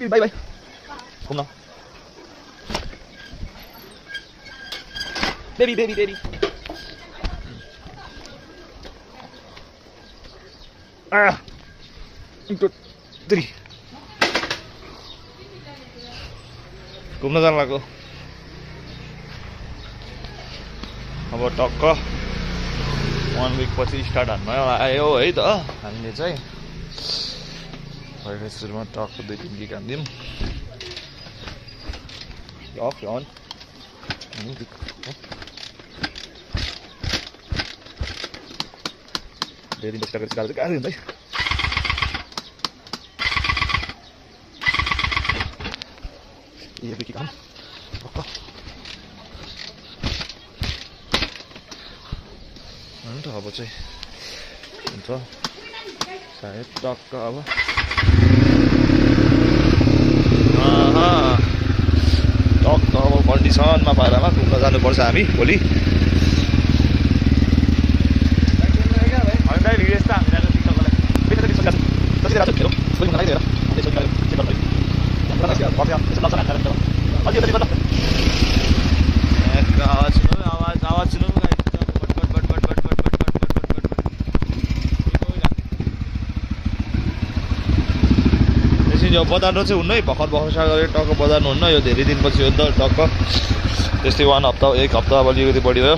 by by घुम्न baby baby baby घुम्न जानु लाग्यो अब टक्क 1 विक पछि स्टार्ट हान्नु आयो है त हामीले चाहिँ पहिलो सुरुमा टक्क 2-3 गिग हान्दिउँ अफ अन धेरै दिन स्टार्ट गरेर गाह्रो हुन्छ है ये के काम अन्त अब चाहिँ हुन्छ सायद टक्क अब टक्क अब कन्डिसनमा पारामा घुम्न जानुपर्छ हामी भोलि यो बजार्नु चाहिँ हुन्न है भर्खर गरेर टक्क बजार्नु हुन्न यो धेरै दिनपछि हो नि त टक्क त्यस्तै 1 हप्ता 1 हप्ता अब अलिकति बढिरह्यो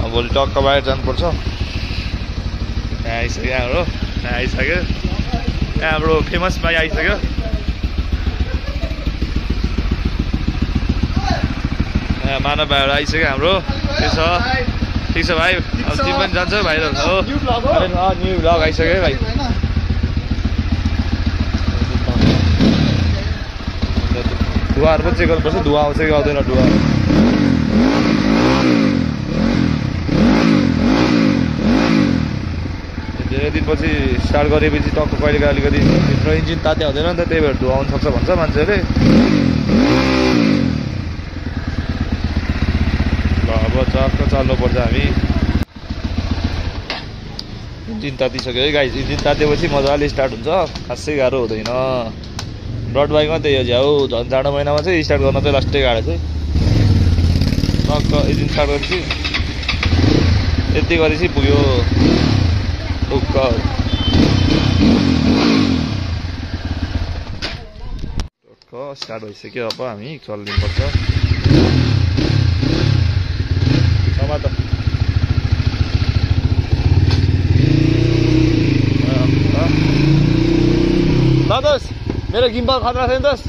अब भोलि टक्क बाहिर जानुपर्छ यहाँ आइसक्यो हाम्रो फेमस भाइ आइसक्यो मानव भाइहरू आइसक्यो हाम्रो ठिक छ भाइ अब तिमी पनि जान्छौ भाइहरू हो न्यू भ्लग आइसक्यो भाइ धुवाहरू पनि चेक गर्नुपर्छ धुवा आउँछ कि आउँदैन धुवा धेरै दिनपछि स्टार्ट गरेपछि टक्क कहिलेका अलिकति भित्र इन्जिन ताते हुँदैन नि त त्यही भएर धुवा आउनु सक्छ भन्छ मान्छेहरूले ल अब टक्क चाल्नुपर्छ हामी इन्जिन तातिसक्यो है गाइस इन्जिन तातेपछि मजाले स्टार्ट हुन्छ खासै गाह्रो हुँदैन ब्रड बाइकमा त्यही हो झ्याउ झन् जाडो महिनामा चाहिँ स्टार्ट गर्न चाहिँ लास्टै गाडो चाहिँ टक्क इन्जिन स्टार्ट गरेपछि यति गरेपछि पुग्यो टक्क स्टार्ट भइसक्यो अब हामी चल्नुपर्छ समात ल दोस्त मेरो गिम्बल खतरा छैन दोस्त